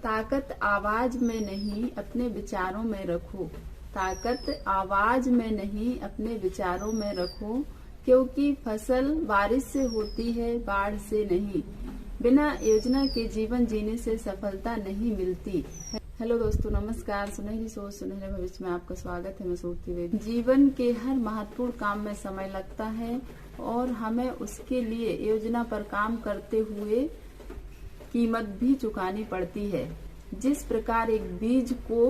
ताकत आवाज में नहीं अपने विचारों में रखो। ताकत आवाज में नहीं अपने विचारों में रखो, क्योंकि फसल बारिश से होती है, बाढ़ से नहीं। बिना योजना के जीवन जीने से सफलता नहीं मिलती। हेलो दोस्तों, नमस्कार। सुनहरी सोच सुनहरे भविष्य में आपका स्वागत है। मैं सूरती वेद। जीवन के हर महत्वपूर्ण काम में समय लगता है और हमें उसके लिए योजना पर काम करते हुए कीमत भी चुकानी पड़ती है। जिस प्रकार एक बीज को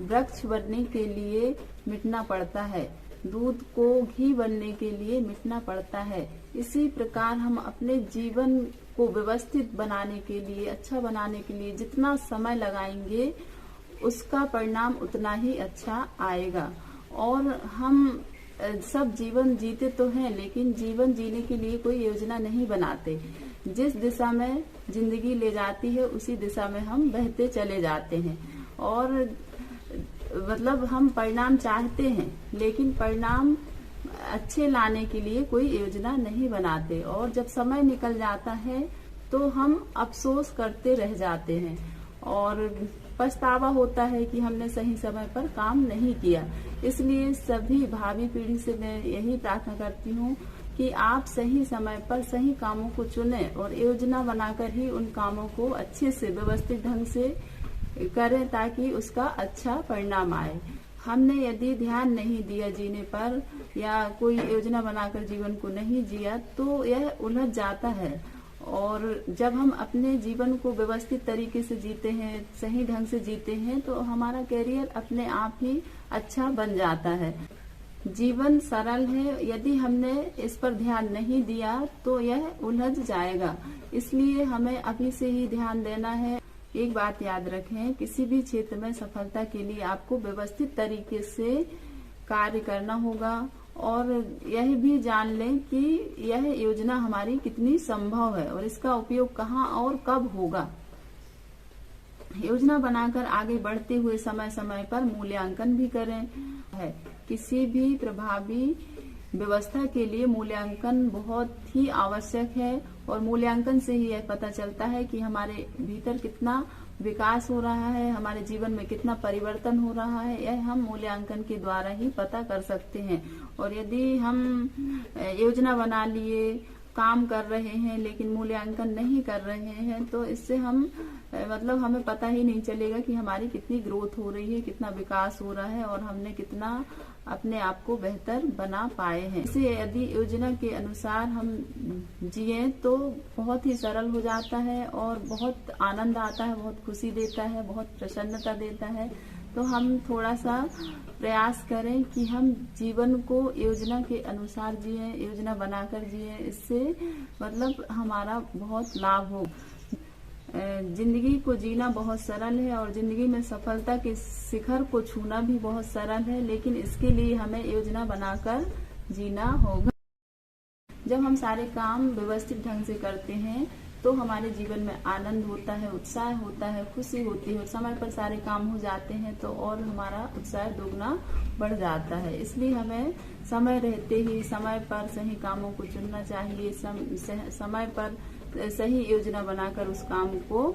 वृक्ष बनने के लिए मिटना पड़ता है, दूध को घी बनने के लिए मिटना पड़ता है, इसी प्रकार हम अपने जीवन को व्यवस्थित बनाने के लिए, अच्छा बनाने के लिए जितना समय लगाएंगे उसका परिणाम उतना ही अच्छा आएगा। और हम सब जीवन जीते तो हैं, लेकिन जीवन जीने के लिए कोई योजना नहीं बनाते। जिस दिशा में जिंदगी ले जाती है उसी दिशा में हम बहते चले जाते हैं और मतलब हम परिणाम चाहते हैं, लेकिन परिणाम अच्छे लाने के लिए कोई योजना नहीं बनाते। और जब समय निकल जाता है तो हम अफसोस करते रह जाते हैं और पछतावा होता है कि हमने सही समय पर काम नहीं किया। इसलिए सभी भावी पीढ़ी से मैं यही प्रार्थना करती हूँ कि आप सही समय पर सही कामों को चुनें और योजना बनाकर ही उन कामों को अच्छे से व्यवस्थित ढंग से करें ताकि उसका अच्छा परिणाम आए। हमने यदि ध्यान नहीं दिया जीने पर या कोई योजना बनाकर जीवन को नहीं जिया तो यह उलझ जाता है। और जब हम अपने जीवन को व्यवस्थित तरीके से जीते हैं, सही ढंग से जीते हैं, तो हमारा कैरियर अपने आप ही अच्छा बन जाता है। जीवन सरल है, यदि हमने इस पर ध्यान नहीं दिया तो यह उलझ जाएगा। इसलिए हमें अभी से ही ध्यान देना है। एक बात याद रखें, किसी भी क्षेत्र में सफलता के लिए आपको व्यवस्थित तरीके से कार्य करना होगा और यह भी जान लें कि यह योजना हमारी कितनी संभव है और इसका उपयोग कहाँ और कब होगा। योजना बनाकर आगे बढ़ते हुए समय समय पर मूल्यांकन भी करें। किसी भी प्रभावी व्यवस्था के लिए मूल्यांकन बहुत ही आवश्यक है और मूल्यांकन से ही यह पता चलता है कि हमारे भीतर कितना विकास हो रहा है, हमारे जीवन में कितना परिवर्तन हो रहा है। यह हम मूल्यांकन के द्वारा ही पता कर सकते हैं। और यदि हम योजना बना लिए, काम कर रहे हैं लेकिन मूल्यांकन नहीं कर रहे हैं तो इससे हम हमें पता ही नहीं चलेगा कि हमारी कितनी ग्रोथ हो रही है, कितना विकास हो रहा है और हमने कितना अपने आप को बेहतर बना पाए हैं। इसे यदि योजना के अनुसार हम जिए तो बहुत ही सरल हो जाता है और बहुत आनंद आता है, बहुत खुशी देता है, बहुत प्रसन्नता देता है। तो हम थोड़ा सा प्रयास करें कि हम जीवन को योजना के अनुसार जिए, योजना बनाकर जिए। इससे हमारा बहुत लाभ हो। जिंदगी को जीना बहुत सरल है और जिंदगी में सफलता के शिखर को छूना भी बहुत सरल है, लेकिन इसके लिए हमें योजना बनाकर जीना होगा। जब हम सारे काम व्यवस्थित ढंग से करते हैं तो हमारे जीवन में आनंद होता है, उत्साह होता है, खुशी होती है और समय पर सारे काम हो जाते हैं तो और हमारा उत्साह दोगुना बढ़ जाता है। इसलिए हमें समय रहते ही समय पर सही कामों को चुनना चाहिए। समय पर सही योजना बनाकर उस काम को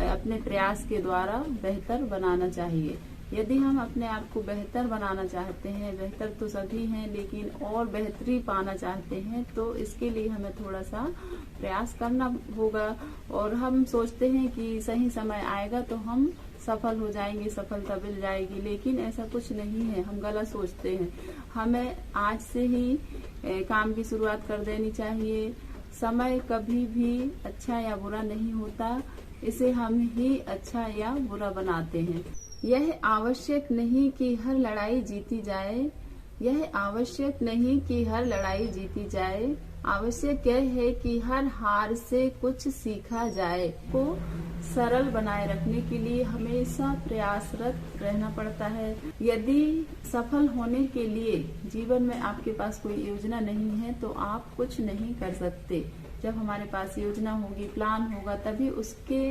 अपने प्रयास के द्वारा बेहतर बनाना चाहिए। यदि हम अपने आप को बेहतर बनाना चाहते हैं, बेहतर तो सभी हैं लेकिन और बेहतरी पाना चाहते हैं, तो इसके लिए हमें थोड़ा सा प्रयास करना होगा। और हम सोचते हैं कि सही समय आएगा तो हम सफल हो जाएंगे, सफलता मिल जाएगी, लेकिन ऐसा कुछ नहीं है। हम गलत सोचते हैं। हमें आज से ही काम की शुरुआत कर देनी चाहिए। समय कभी भी अच्छा या बुरा नहीं होता, इसे हम ही अच्छा या बुरा बनाते हैं। यह आवश्यक नहीं कि हर लड़ाई जीती जाए, यह आवश्यक नहीं कि हर लड़ाई जीती जाए। आवश्यक यह है कि हर हार से कुछ सीखा जाए। को सरल बनाए रखने के लिए हमेशा प्रयासरत रहना पड़ता है। यदि सफल होने के लिए जीवन में आपके पास कोई योजना नहीं है तो आप कुछ नहीं कर सकते। जब हमारे पास योजना होगी, प्लान होगा, तभी उसके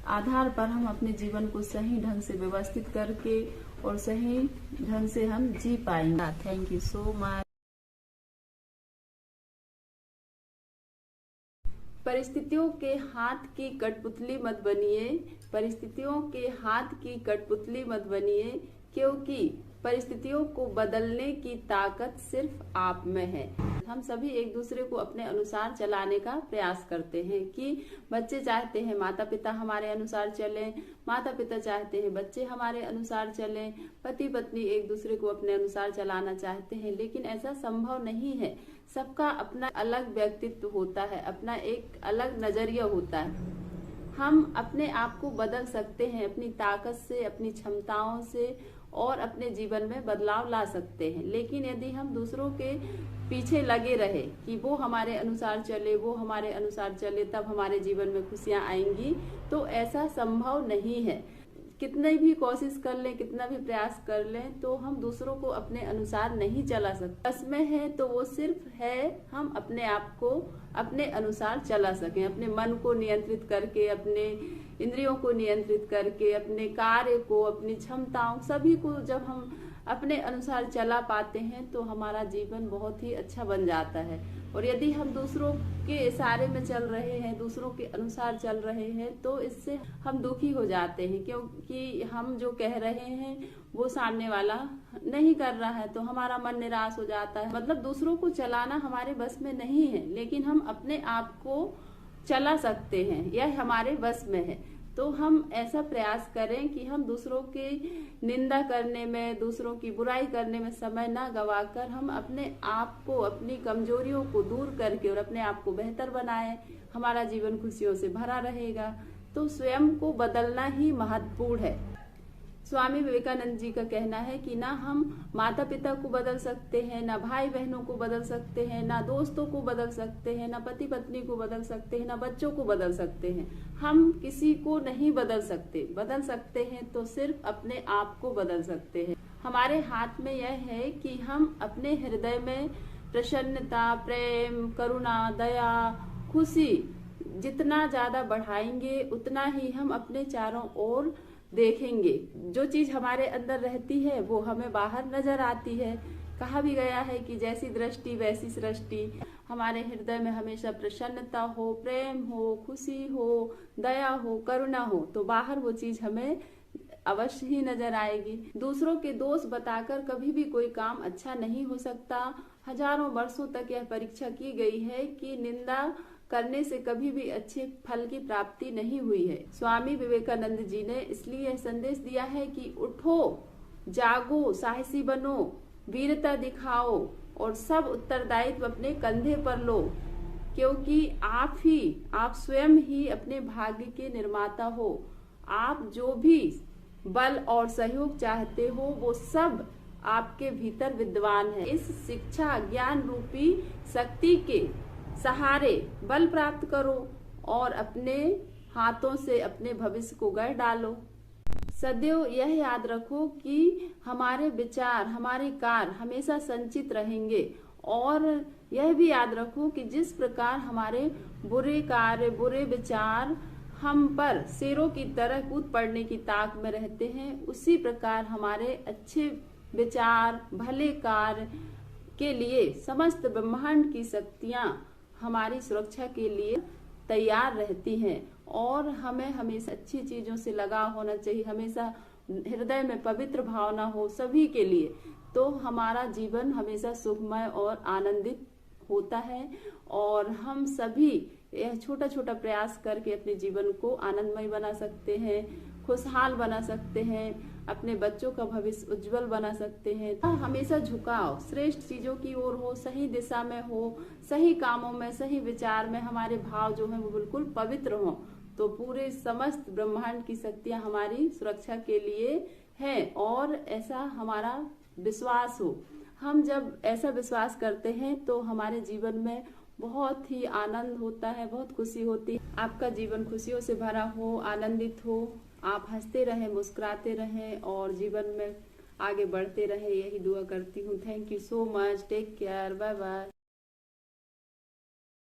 आधार पर हम अपने जीवन को सही ढंग से व्यवस्थित करके और सही ढंग से हम जी पाएंगे। Thank you so much. परिस्थितियों के हाथ की कठपुतली मत बनिए, परिस्थितियों के हाथ की कठपुतली मत बनिए, क्योंकि परिस्थितियों को बदलने की ताकत सिर्फ आप में है। हम सभी एक दूसरे को अपने अनुसार चलाने का प्रयास करते हैं कि बच्चे चाहते हैं माता पिता हमारे अनुसार चलें, माता पिता चाहते हैं बच्चे हमारे अनुसार चलें, पति पत्नी एक दूसरे को अपने अनुसार चलाना चाहते हैं, लेकिन ऐसा संभव नहीं है। सबका अपना अलग व्यक्तित्व होता है, अपना एक अलग नजरिया होता है। हम अपने आप को बदल सकते हैं अपनी ताकत से, अपनी क्षमताओं से, और अपने जीवन में बदलाव ला सकते हैं। लेकिन यदि हम दूसरों के पीछे लगे रहे कि वो हमारे अनुसार चले, वो हमारे अनुसार चले, तब हमारे जीवन में खुशियां आएंगी, तो ऐसा संभव नहीं है। कितनी भी कोशिश कर लें, कितना भी प्रयास कर लें, तो हम दूसरों को अपने अनुसार नहीं चला सकते। बस में है तो वो सिर्फ है हम अपने आप को अपने अनुसार चला सकें, अपने मन को नियंत्रित करके, अपने इंद्रियों को नियंत्रित करके, अपने कार्य को, अपनी क्षमताओं सभी को जब हम अपने अनुसार चला पाते हैं तो हमारा जीवन बहुत ही अच्छा बन जाता है। और यदि हम दूसरों के इशारे में चल रहे हैं, दूसरों के अनुसार चल रहे हैं, तो इससे हम दुखी हो जाते हैं, क्योंकि हम जो कह रहे हैं वो सामने वाला नहीं कर रहा है, तो हमारा मन निराश हो जाता है। मतलब दूसरों को चलाना हमारे बस में नहीं है, लेकिन हम अपने आप को चला सकते हैं, यह हमारे बस में है। तो हम ऐसा प्रयास करें कि हम दूसरों की निंदा करने में, दूसरों की बुराई करने में समय ना गवाकर हम अपने आप को, अपनी कमजोरियों को दूर करके और अपने आप को बेहतर बनाएं। हमारा जीवन खुशियों से भरा रहेगा। तो स्वयं को बदलना ही महत्वपूर्ण है। स्वामी विवेकानंद जी का कहना है कि ना हम माता पिता को बदल सकते हैं, ना भाई बहनों को बदल सकते हैं, ना दोस्तों को बदल सकते हैं, ना पति पत्नी को बदल सकते हैं, ना बच्चों को बदल सकते हैं। हम किसी को नहीं बदल सकते। बदल सकते हैं तो सिर्फ अपने आप को बदल सकते हैं। हमारे हाथ में यह है कि हम अपने हृदय में प्रसन्नता, प्रेम, करुणा, दया, खुशी जितना ज्यादा बढ़ाएंगे, उतना ही हम अपने चारों ओर देखेंगे। जो चीज हमारे अंदर रहती है वो हमें बाहर नजर आती है। कहा भी गया है कि जैसी दृष्टि वैसी सृष्टि। हमारे हृदय में हमेशा प्रसन्नता हो, प्रेम हो, खुशी हो, दया हो, करुणा हो, तो बाहर वो चीज हमें अवश्य ही नजर आएगी। दूसरों के दोष बताकर कभी भी कोई काम अच्छा नहीं हो सकता। हजारों वर्षों तक यह परीक्षा की गई है कि निंदा करने से कभी भी अच्छे फल की प्राप्ति नहीं हुई है। स्वामी विवेकानंद जी ने इसलिए यह संदेश दिया है कि उठो, जागो, साहसी बनो, वीरता दिखाओ और सब उत्तरदायित्व अपने कंधे पर लो, क्योंकि आप स्वयं ही अपने भाग्य के निर्माता हो। आप जो भी बल और सहयोग चाहते हो वो सब आपके भीतर विद्वान है। इस शिक्षा ज्ञान रूपी शक्ति के सहारे बल प्राप्त करो और अपने हाथों से अपने भविष्य को गढ़ डालो। सदैव यह याद रखो कि हमारे विचार, हमारे कार्य हमेशा संचित रहेंगे, और यह भी याद रखो कि जिस प्रकार हमारे बुरे कार्य, बुरे विचार हम पर शेरों की तरह कूद पड़ने की ताक में रहते हैं, उसी प्रकार हमारे अच्छे विचार, भले कार्य के लिए समस्त ब्रह्मांड की शक्तियां हमारी सुरक्षा के लिए तैयार रहती हैं। और हमें हमेशा अच्छी चीजों से लगाव होना चाहिए, हमेशा हृदय में पवित्र भावना हो सभी के लिए, तो हमारा जीवन हमेशा सुखमय और आनंदित होता है। और हम सभी यह छोटा छोटा प्रयास करके अपने जीवन को आनंदमय बना सकते हैं, खुशहाल बना सकते हैं, अपने बच्चों का भविष्य उज्जवल बना सकते हैं। हमेशा झुकाव श्रेष्ठ चीजों की ओर हो, सही दिशा में हो, सही कामों में, सही विचार में हमारे भाव जो है वो बिल्कुल पवित्र हो, तो पूरे समस्त ब्रह्मांड की शक्तियां हमारी सुरक्षा के लिए हैं, और ऐसा हमारा विश्वास हो। हम जब ऐसा विश्वास करते हैं तो हमारे जीवन में बहुत ही आनंद होता है, बहुत खुशी होती है। आपका जीवन खुशियों से भरा हो, आनंदित हो, आप हंसते रहें, मुस्कुराते रहें और जीवन में आगे बढ़ते रहें, यही दुआ करती हूँ। Thank you so much. Take care. Bye bye.